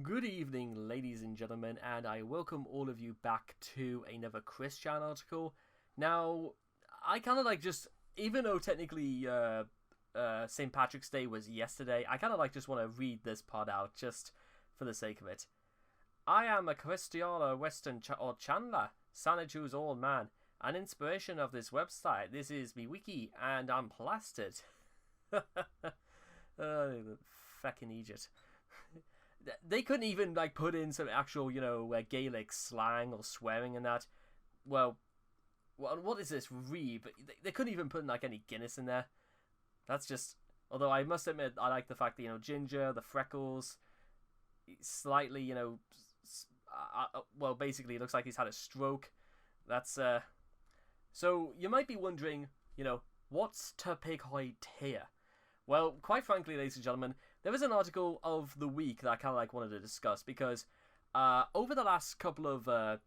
Good evening, ladies and gentlemen, and I welcome all of you back to another Christian article. Now, I kind of even though technically St. Patrick's Day was yesterday, I kind of just want to read this part out just for the sake of it. I am a Christiana Western or Chandler, Sanachu's old man, an inspiration of this website. This is me wiki, and I'm plastered. Fucking Egypt. They couldn't even put in some actual, Gaelic slang or swearing in that. Well, what is this But they couldn't even put in any Guinness in there. That's just. Although I must admit, I like the fact that ginger, the freckles, slightly, basically it looks like he's had a stroke. That's So you might be wondering, what's to pick here? Well, quite frankly, ladies and gentlemen, there was an article of the week that I kind of wanted to discuss because over the last couple of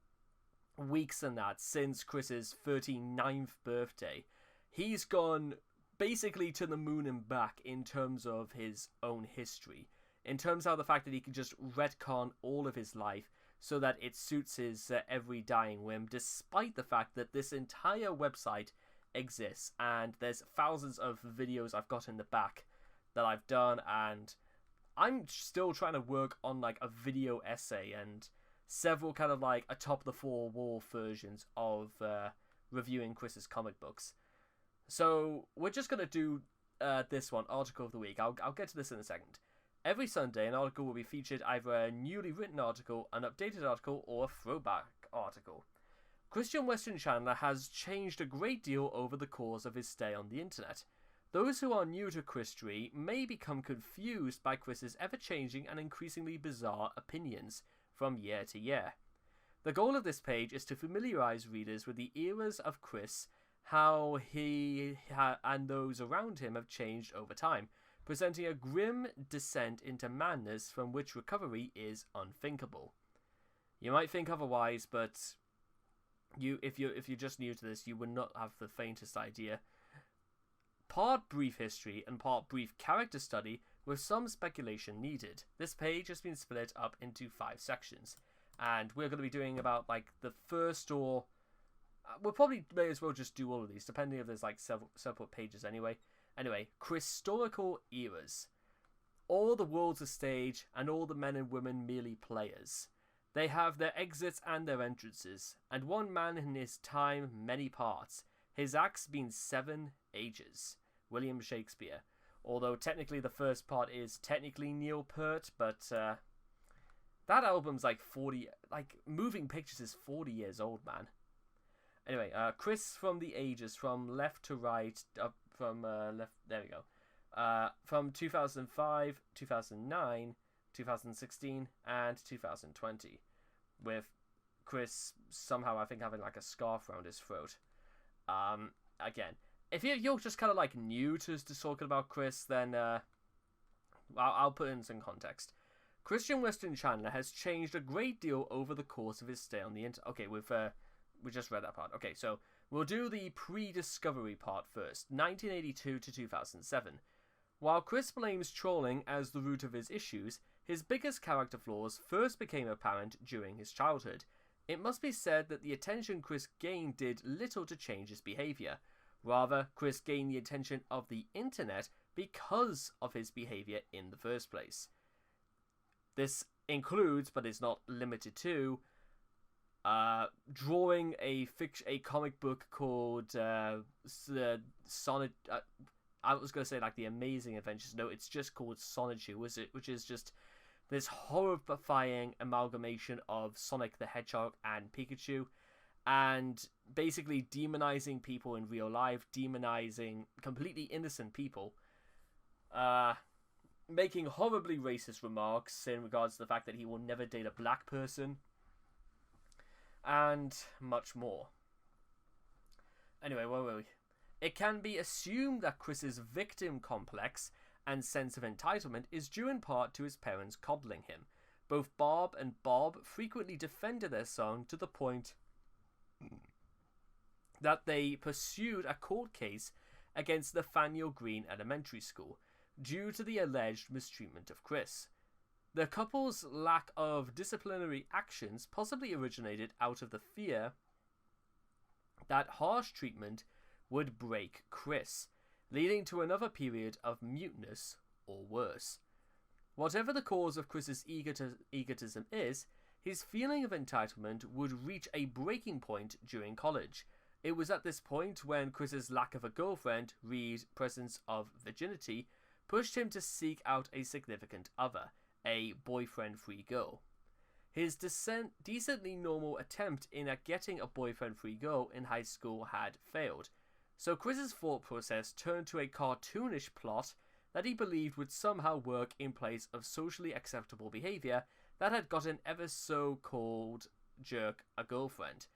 weeks and that, since Chris's 39th birthday, he's gone basically to the moon and back in terms of his own history. In terms of the fact that he can just retcon all of his life so that it suits his every dying whim, despite the fact that this entire website exists and there's thousands of videos I've got in the back that I've done, and I'm still trying to work on a video essay and several kind of atop the four wall versions of reviewing Chris's comic books. So we're just gonna do this one, article of the week. I'll get to this in a second. Every Sunday, an article will be featured, either a newly written article, an updated article, or a throwback article. Christian Western Chandler has changed a great deal over the course of his stay on the internet. Those who are new to Christory may become confused by Chris's ever-changing and increasingly bizarre opinions from year to year. The goal of this page is to familiarize readers with the eras of Chris, how he and those around him have changed over time, presenting a grim descent into madness from which recovery is unthinkable. You might think otherwise, but if you're just new to this, you would not have the faintest idea. Part brief history and part brief character study with some speculation needed. This page has been split up into 5 sections, and we're going to be doing about the first, or we'll probably may as well just do all of these, depending if there's several pages anyway. Anyway, Christorical eras. All the world's a stage, and all the men and women merely players. They have their exits and their entrances, and one man in his time many parts, his acts being 7 ages. William Shakespeare. Although technically the first part is technically Neil Peart, but that album's 40, Moving Pictures is 40 years old, man. Anyway, Chris from the ages, from left to right, up from left, there we go. From 2005, 2009, 2016, and 2020. With Chris somehow, I think, having a scarf around his throat. Again, if you're just kind of new to talking about Chris, then I'll put in some context. Christian Western Chandler has changed a great deal over the course of his stay on the internet. Okay, we just read that part. Okay, so we'll do the pre-discovery part first, 1982 to 2007. While Chris blames trolling as the root of his issues, his biggest character flaws first became apparent during his childhood. It must be said that the attention Chris gained did little to change his behaviour. Rather, Chris gained the attention of the internet because of his behaviour in the first place. This includes, but is not limited to, drawing a comic book called Sonnet. I was going to say the Amazing Adventures. No, it's just called Sonichu, which is just this horrifying amalgamation of Sonic the Hedgehog and Pikachu, and basically demonizing people in real life, demonizing completely innocent people, making horribly racist remarks in regards to the fact that he will never date a black person, and much more. Anyway, where were we? It can be assumed that Chris's victim complex and sense of entitlement is due in part to his parents coddling him. Both Barb and Bob frequently defended their son to the point that they pursued a court case against the Faneuil Green Elementary School due to the alleged mistreatment of Chris. The couple's lack of disciplinary actions possibly originated out of the fear that harsh treatment would break Chris, leading to another period of muteness or worse. Whatever the cause of Chris's egotism is, his feeling of entitlement would reach a breaking point during college. It was at this point when Chris's lack of a girlfriend, read presence of virginity, pushed him to seek out a significant other, a boyfriend-free girl. His decently normal attempt at getting a boyfriend-free girl in high school had failed, so Chris's thought process turned to a cartoonish plot that he believed would somehow work in place of socially acceptable behavior that had gotten ever so-called jerk a girlfriend.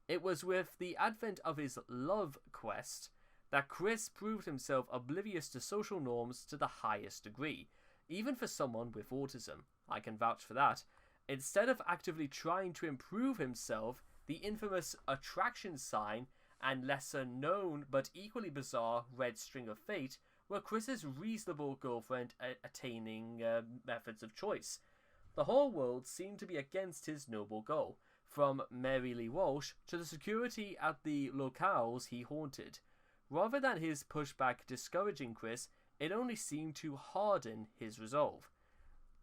It was with the advent of his love quest that Chris proved himself oblivious to social norms to the highest degree, even for someone with autism. I can vouch for that. Instead of actively trying to improve himself, the infamous attraction sign and lesser known but equally bizarre red string of fate were Chris's reasonable girlfriend attaining methods of choice. The whole world seemed to be against his noble goal, from Mary Lee Walsh to the security at the locales he haunted. Rather than his pushback discouraging Chris, it only seemed to harden his resolve.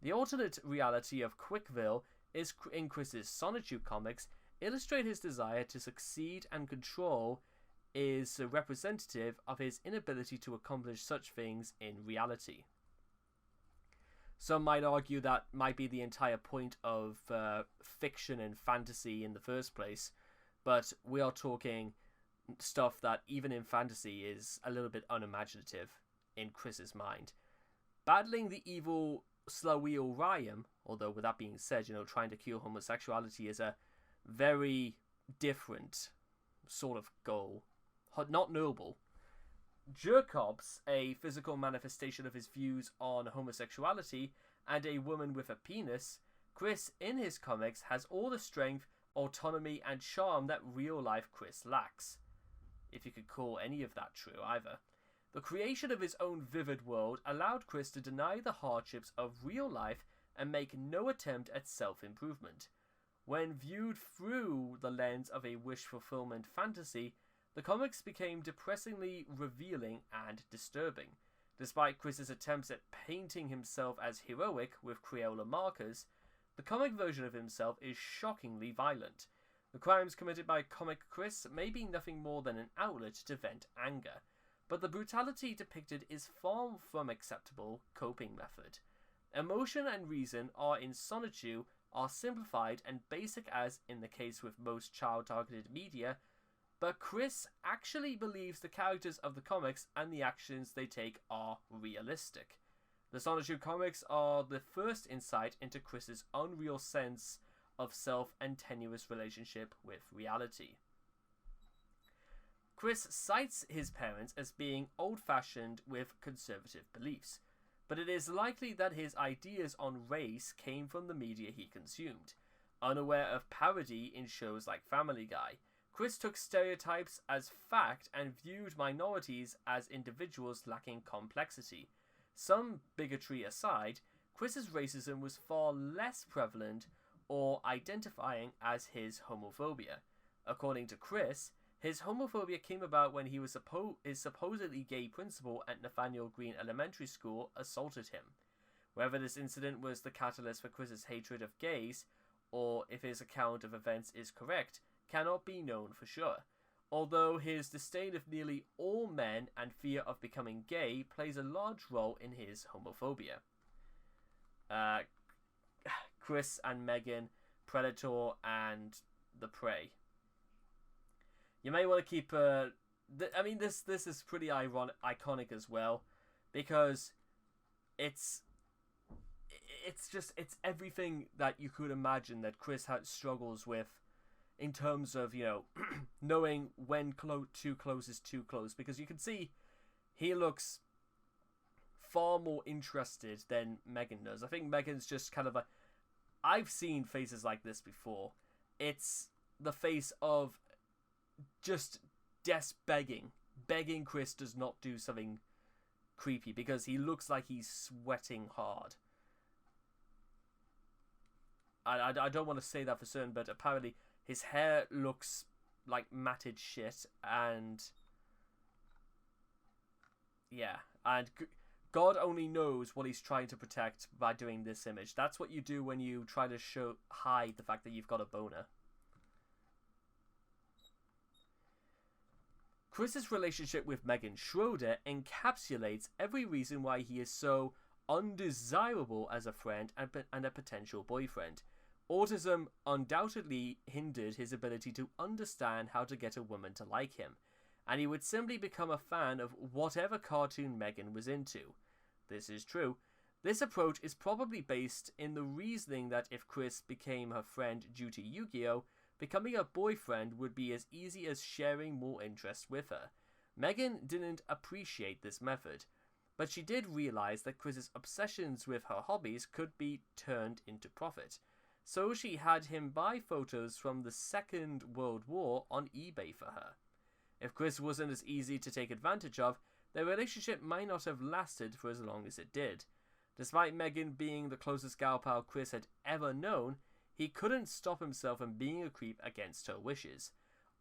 The alternate reality of Quickville is in Chris's Sonitude comics illustrate his desire to succeed and control is representative of his inability to accomplish such things in reality. Some might argue that might be the entire point of fiction and fantasy in the first place, but we are talking stuff that even in fantasy is a little bit unimaginative in Chris's mind. Battling the evil Slaweel Ryan, although with that being said, trying to cure homosexuality is a very different sort of goal. Not noble. Jerkops, a physical manifestation of his views on homosexuality, and a woman with a penis, Chris in his comics has all the strength, autonomy, and charm that real-life Chris lacks. If you could call any of that true, either. The creation of his own vivid world allowed Chris to deny the hardships of real life and make no attempt at self-improvement. When viewed through the lens of a wish-fulfillment fantasy, the comics became depressingly revealing and disturbing. Despite Chris's attempts at painting himself as heroic with Crayola markers, the comic version of himself is shockingly violent. The crimes committed by Comic Chris may be nothing more than an outlet to vent anger, but the brutality depicted is far from acceptable coping method. Emotion and reason are in Sonitude are simplified and basic as in the case with most child-targeted media, but Chris actually believes the characters of the comics and the actions they take are realistic. The Sonitude comics are the first insight into Chris's unreal sense of self and tenuous relationship with reality. Chris cites his parents as being old-fashioned with conservative beliefs, but it is likely that his ideas on race came from the media he consumed. Unaware of parody in shows like Family Guy, Chris took stereotypes as fact and viewed minorities as individuals lacking complexity. Some bigotry aside, Chris's racism was far less prevalent or identifying as his homophobia. According to Chris, his homophobia came about when his supposedly gay principal at Nathaniel Green Elementary School assaulted him. Whether this incident was the catalyst for Chris's hatred of gays, or if his account of events is correct, cannot be known for sure, although his disdain of nearly all men and fear of becoming gay plays a large role in his homophobia. Chris and Megan, Predator, and The Prey. You may want to keep... this is pretty iconic as well, because it's everything that you could imagine that Chris struggles with in terms of, knowing when too close is too close, because you can see he looks far more interested than Megan does. I think Megan's just kind of I've seen faces like this before. It's the face of just begging Chris does not do something creepy, because he looks like he's sweating hard. I don't want to say that for certain, but apparently his hair looks like matted shit, and yeah, and God only knows what he's trying to protect by doing this image. That's what you do when you try to hide the fact that you've got a boner. Chris's relationship with Megan Schroeder encapsulates every reason why he is so undesirable as a friend and a potential boyfriend. Autism undoubtedly hindered his ability to understand how to get a woman to like him, and he would simply become a fan of whatever cartoon Megan was into. This is true. This approach is probably based in the reasoning that if Chris became her friend due to Yu-Gi-Oh!, becoming a boyfriend would be as easy as sharing more interests with her. Megan didn't appreciate this method, but she did realize that Chris's obsessions with her hobbies could be turned into profit. So she had him buy photos from the Second World War on eBay for her. If Chris wasn't as easy to take advantage of, their relationship might not have lasted for as long as it did. Despite Megan being the closest gal pal Chris had ever known, he couldn't stop himself from being a creep against her wishes.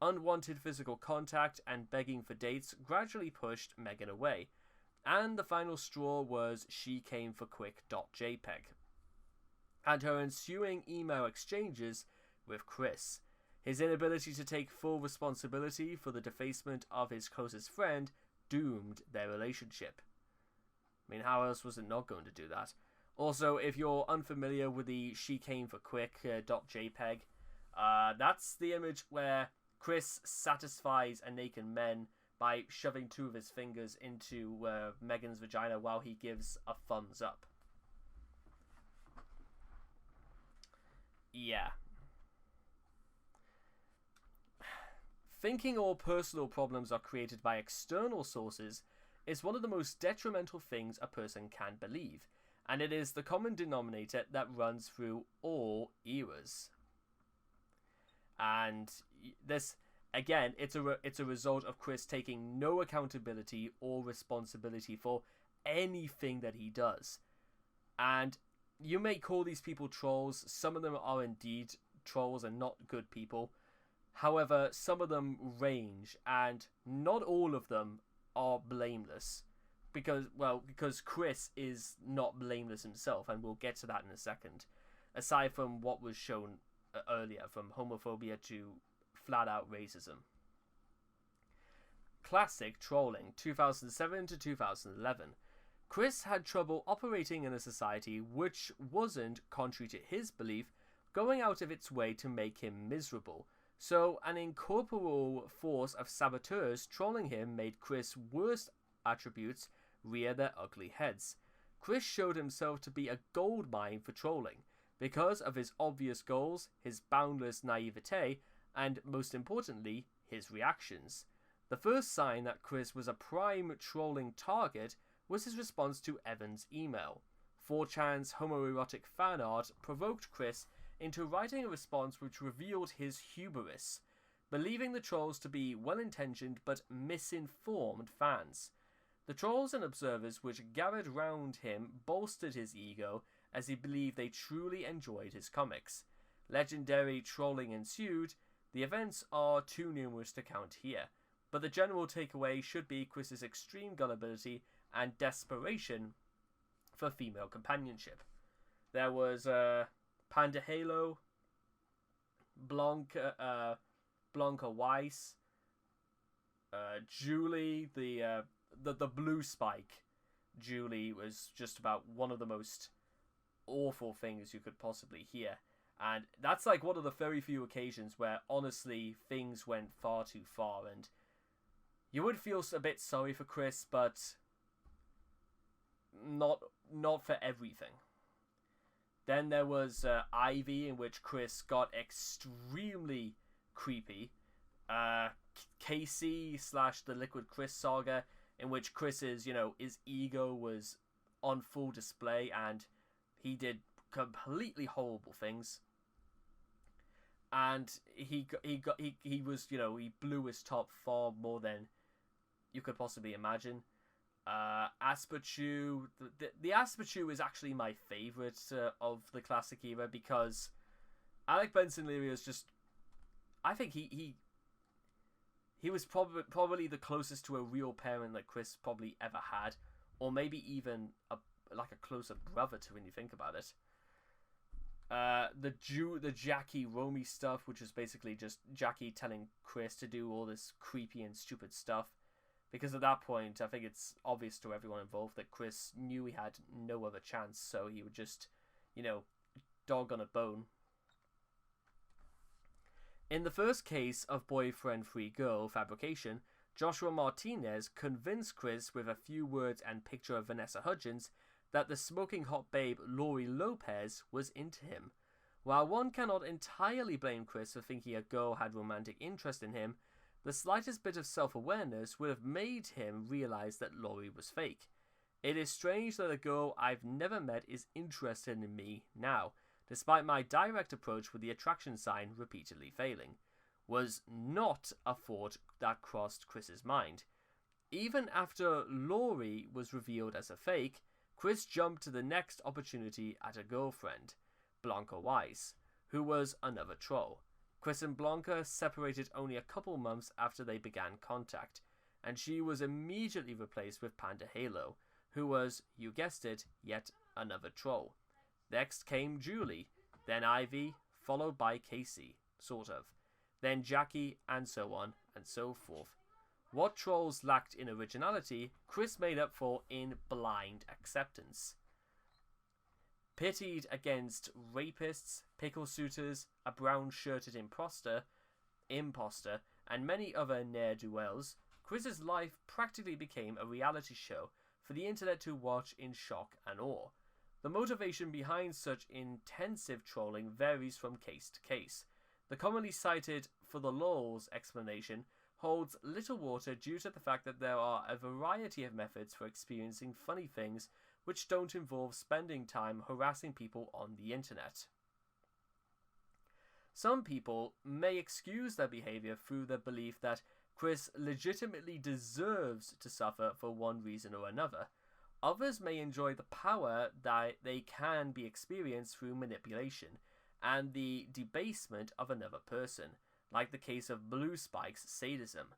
Unwanted physical contact and begging for dates gradually pushed Megan away, and the final straw was She Came for Quick.jpg, and her ensuing email exchanges with Chris. His inability to take full responsibility for the defacement of his closest friend doomed their relationship. I mean, how else was it not going to do that? Also, if you're unfamiliar with the She Came for Quick.jpg, that's the image where Chris satisfies a naked man by shoving two of his fingers into Megan's vagina while he gives a thumbs up. Yeah. Thinking all personal problems are created by external sources is one of the most detrimental things a person can believe, and it is the common denominator that runs through all eras. And this, again, it's a result of Chris taking no accountability or responsibility for anything that he does. And you may call these people trolls. Some of them are indeed trolls and not good people. However, some of them range, and not all of them are blameless. Because Chris is not blameless himself, and we'll get to that in a second. Aside from what was shown earlier, from homophobia to flat-out racism. Classic trolling, 2007 to 2011. Chris had trouble operating in a society which wasn't, contrary to his belief, going out of its way to make him miserable. So an incorporeal force of saboteurs trolling him made Chris' worst attributes rear their ugly heads. Chris showed himself to be a goldmine for trolling, because of his obvious goals, his boundless naivete, and most importantly, his reactions. The first sign that Chris was a prime trolling target was his response to Evan's email. 4chan's homoerotic fan art provoked Chris into writing a response which revealed his hubris, believing the trolls to be well-intentioned but misinformed fans. The trolls and observers which gathered round him bolstered his ego as he believed they truly enjoyed his comics. Legendary trolling ensued. The events are too numerous to count here, but the general takeaway should be Chris's extreme gullibility and desperation for female companionship. There was Panda Halo, Blanca Weiss, Julie, the blue spike. Julie was just about one of the most awful things you could possibly hear. And that's like one of the very few occasions where honestly things went far too far, and you would feel a bit sorry for Chris, but not for everything. Then there was Ivy, in which Chris got extremely creepy. Casey / the Liquid Chris saga, in which Chris's, his ego was on full display and he did completely horrible things. And he was, he blew his top far more than you could possibly imagine. Aspachu, the Aspachu is actually my favorite of the classic era, because Alec Benson Leary is just... I think he was probably the closest to a real parent that Chris probably ever had. Or maybe even a closer brother to when you think about it. The Jackie Romy stuff, which is basically just Jackie telling Chris to do all this creepy and stupid stuff. Because at that point, I think it's obvious to everyone involved that Chris knew he had no other chance, so he would just, dog on a bone. In the first case of boyfriend-free girl fabrication, Joshua Martinez convinced Chris with a few words and picture of Vanessa Hudgens that the smoking hot babe Lori Lopez was into him. While one cannot entirely blame Chris for thinking a girl had romantic interest in him, the slightest bit of self-awareness would have made him realize that Lori was fake. It is strange that a girl I've never met is interested in me now, despite my direct approach with the attraction sign repeatedly failing, was not a thought that crossed Chris's mind. Even after Lori was revealed as a fake, Chris jumped to the next opportunity at a girlfriend, Blanca Weiss, who was another troll. Chris and Blanca separated only a couple months after they began contact, and she was immediately replaced with Panda Halo, who was, you guessed it, yet another troll. Next came Julie, then Ivy, followed by Casey, sort of, then Jackie, and so on and so forth. What trolls lacked in originality, Chris made up for in blind acceptance. Pitted against rapists, pickle suitors, a brown-shirted imposter, and many other ne'er-do-wells, Chris's life practically became a reality show for the internet to watch in shock and awe. The motivation behind such intensive trolling varies from case to case. The commonly cited "for the lols" explanation holds little water due to the fact that there are a variety of methods for experiencing funny things which don't involve spending time harassing people on the internet. Some people may excuse their behavior through the belief that Chris legitimately deserves to suffer for one reason or another. Others may enjoy the power that they can be experienced through manipulation and the debasement of another person, like the case of Blue Spike's sadism.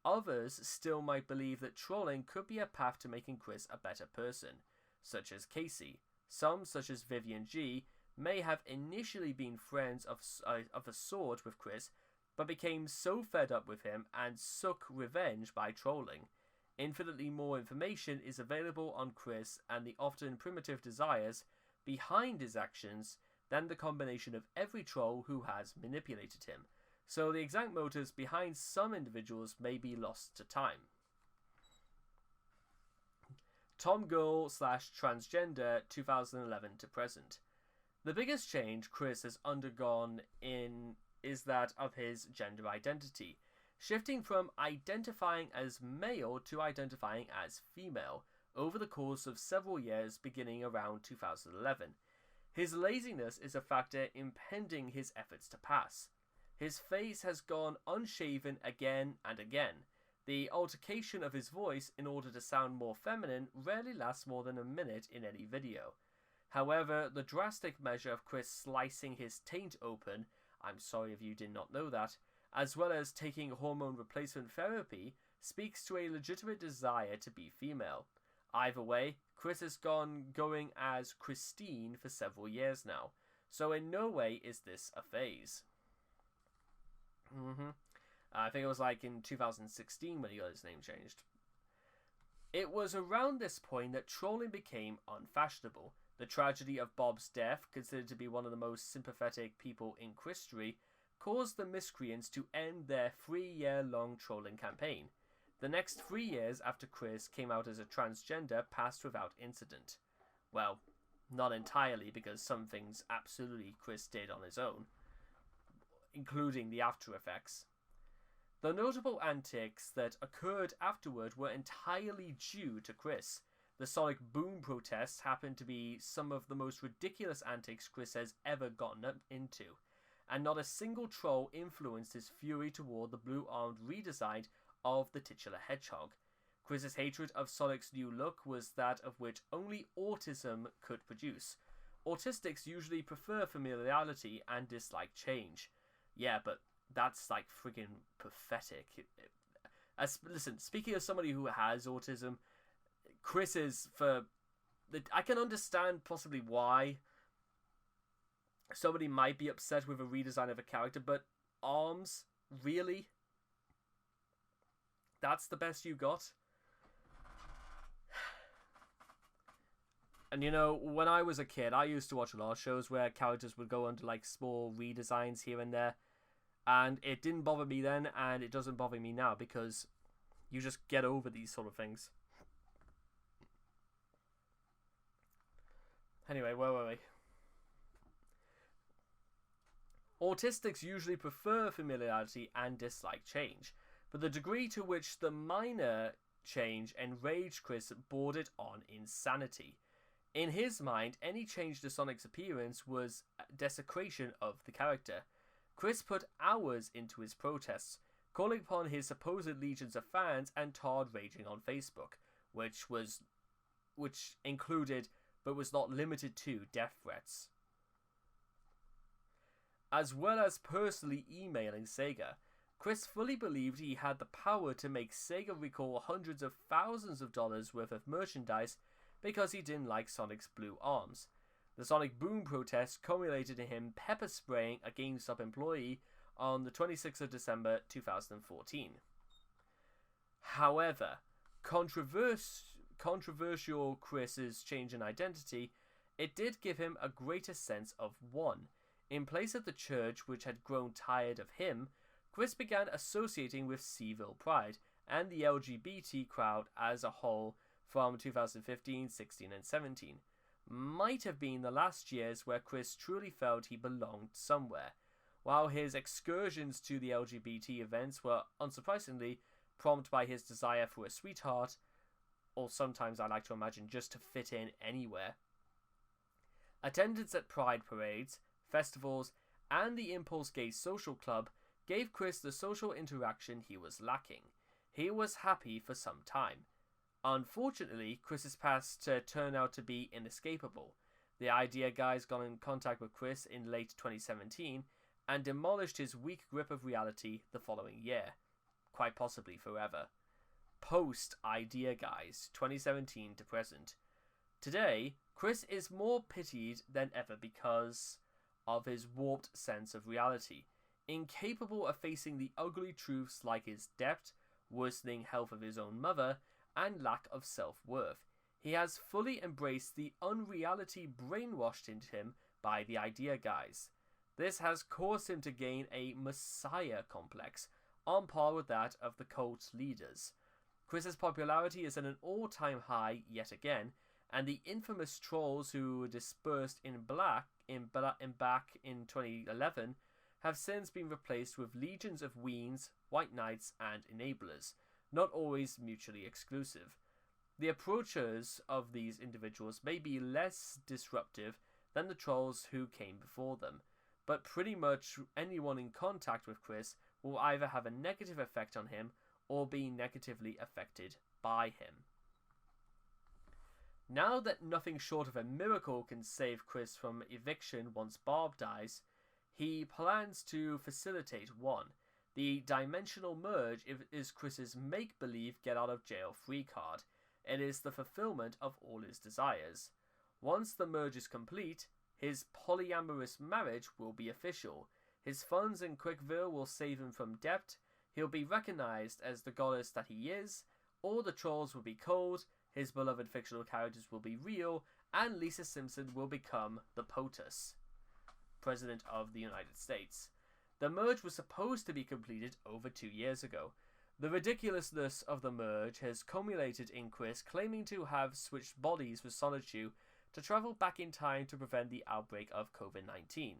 Others still might believe that trolling could be a path to making Chris a better person, such as Casey. Some, such as Vivian G, may have initially been friends of a sort with Chris, but became so fed up with him and sought revenge by trolling. Infinitely more information is available on Chris and the often primitive desires behind his actions than the combination of every troll who has manipulated him, so the exact motives behind some individuals may be lost to time. Tom Girl / Transgender 2011 to present. The biggest change Chris has undergone is that of his gender identity, shifting from identifying as male to identifying as female over the course of several years beginning around 2011. His laziness is a factor impeding his efforts to pass. His face has gone unshaven again and again. The altercation of his voice in order to sound more feminine rarely lasts more than a minute in any video. However, the drastic measure of Chris slicing his taint open, I'm sorry if you did not know that, as well as taking hormone replacement therapy, speaks to a legitimate desire to be female. Either way, Chris has going as Christine for several years now, so in no way is this a phase. I think it was like in 2016 when he got his name changed. It was around this point that trolling became unfashionable. The tragedy of Bob's death, considered to be one of the most sympathetic people in history, caused the miscreants to end their 3-year-long trolling campaign. The next 3 years after Chris came out as a transgender passed without incident. Well, not entirely, because some things absolutely Chris did on his own, including the after effects. The notable antics that occurred afterward were entirely due to Chris. The Sonic Boom protests happened to be some of the most ridiculous antics Chris has ever gotten into, and not a single troll influenced his fury toward the blue-armed redesign of the titular hedgehog. Chris's hatred of Sonic's new look was that of which only autism could produce. Autistics usually prefer familiarity and dislike change. Yeah, but that's like friggin' pathetic. Listen, speaking of somebody who has autism, Chris is I can understand possibly why somebody might be upset with a redesign of a character, but arms, really? That's the best you got? And when I was a kid, I used to watch a lot of shows where characters would go under like small redesigns here and there. And it didn't bother me then, and it doesn't bother me now, because you just get over these sort of things. Anyway, where were we? Autistics usually prefer familiarity and dislike change, but the degree to which the minor change enraged Chris bordered on insanity. In his mind, any change to Sonic's appearance was desecration of the character. Chris put hours into his protests, calling upon his supposed legions of fans and tarred raging on Facebook, which included, but was not limited to, death threats. As well as personally emailing Sega, Chris fully believed he had the power to make Sega recall hundreds of thousands of dollars worth of merchandise because he didn't like Sonic's blue arms. The Sonic Boom protest culminated in him pepper spraying a GameStop employee on the 26th of December 2014. However, controversial Chris's change in identity, it did give him a greater sense of one. In place of the church, which had grown tired of him, Chris began associating with Seville Pride and the LGBT crowd as a whole from 2015, 16 and 17. Might have been the last years where Chris truly felt he belonged somewhere. While his excursions to the LGBT events were unsurprisingly prompted by his desire for a sweetheart, or sometimes I like to imagine just to fit in anywhere. Attendance at pride parades, festivals, and the Impulse Gay Social Club gave Chris the social interaction he was lacking. He was happy for some time. Unfortunately, Chris's past turned out to be inescapable. The Idea Guys got in contact with Chris in late 2017 and demolished his weak grip of reality the following year, quite possibly forever. Post-Idea Guys, 2017 to present. Today, Chris is more pitied than ever because of his warped sense of reality, incapable of facing the ugly truths like his debt, worsening health of his own mother, and lack of self-worth. He has fully embraced the unreality brainwashed into him by the Idea Guys. This has caused him to gain a messiah complex, on par with that of the cult's leaders. Chris's popularity is at an all-time high yet again, and the infamous trolls who were dispersed back in 2011 have since been replaced with legions of Weens, White Knights, and Enablers, not always mutually exclusive. The approaches of these individuals may be less disruptive than the trolls who came before them, but pretty much anyone in contact with Chris will either have a negative effect on him or be negatively affected by him. Now that nothing short of a miracle can save Chris from eviction once Barb dies, he plans to facilitate one. The Dimensional Merge is Chris's make-believe get-out-of-jail-free card. It is the fulfillment of all his desires. Once the merge is complete, his polyamorous marriage will be official. His funds in Quickville will save him from debt. He'll be recognized as the goddess that he is. All the trolls will be cold. His beloved fictional characters will be real. And Lisa Simpson will become the POTUS, President of the United States. The merge was supposed to be completed over 2 years ago. The ridiculousness of the merge has culminated in Chris claiming to have switched bodies with Sonichu to travel back in time to prevent the outbreak of COVID-19.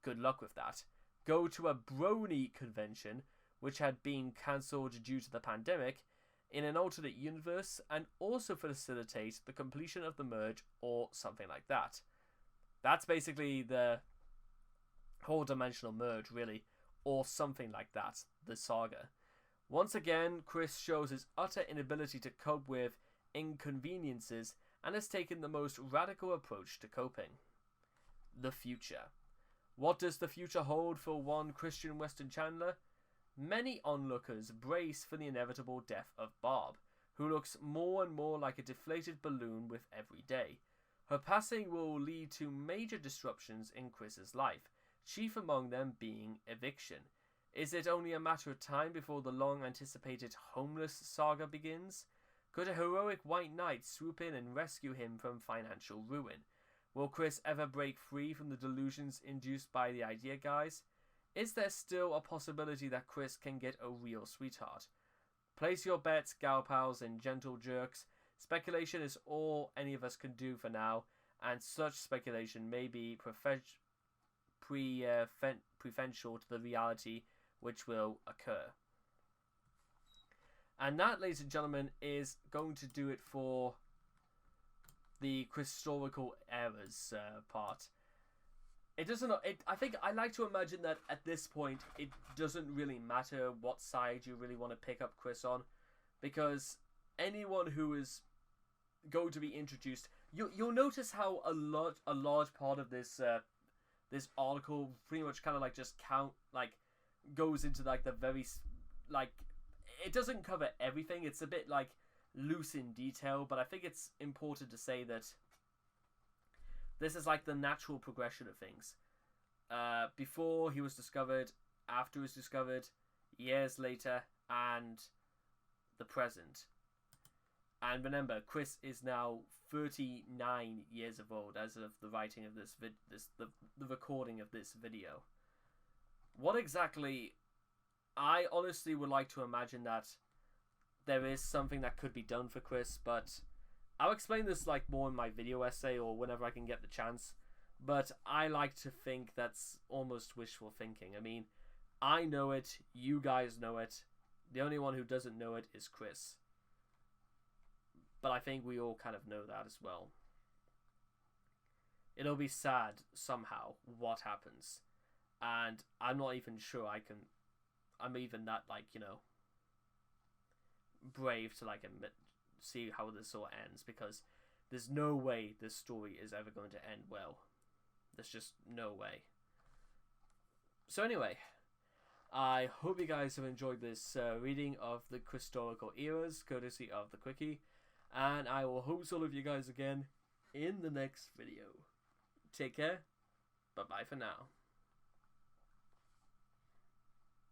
Good luck with that. Go to a Brony convention, which had been cancelled due to the pandemic, in an alternate universe, and also facilitate the completion of the merge or something like that. That's basically the whole dimensional merge, really, or something like that, the saga. Once again, Chris shows his utter inability to cope with inconveniences and has taken the most radical approach to coping. The future. What does the future hold for one Christian Weston Chandler? Many onlookers brace for the inevitable death of Barb, who looks more and more like a deflated balloon with every day. Her passing will lead to major disruptions in Chris's life, chief among them being eviction. Is it only a matter of time before the long-anticipated homeless saga begins? Could a heroic white knight swoop in and rescue him from financial ruin? Will Chris ever break free from the delusions induced by the idea guys? Is there still a possibility that Chris can get a real sweetheart? Place your bets, gal pals and gentle jerks. Speculation is all any of us can do for now, and such speculation may be preferential to the reality which will occur. And that, ladies and gentlemen, is going to do it for the Christorical eras part. It doesn't. I think I like to imagine that at this point it doesn't really matter what side you really want to pick up Chris on, because anyone who is going to be introduced, you'll notice how a large part of this this article pretty much kind of like just goes into like the very it doesn't cover everything. It's a bit like loose in detail, but I think it's important to say that this is like the natural progression of things. Before he was discovered, after he was discovered, years later, and the present. And remember, Chris is now 39 years of old as of the writing of this the recording of this video. What exactly? I honestly would like to imagine that there is something that could be done for Chris, but I'll explain this like more in my video essay or whenever I can get the chance. But I like to think that's almost wishful thinking. I mean, I know it, you guys know it. The only one who doesn't know it is Chris. But I think we all kind of know that as well. It'll be sad somehow what happens. And I'm not even sure I'm even that, like, you know, brave to like admit, see how this all ends, because there's no way this story is ever going to end well. There's just no way. So anyway, I hope you guys have enjoyed this reading of the Christorical eras, courtesy of the Quickie, and I will host all of you guys again in the next video. Take care. Bye bye for now.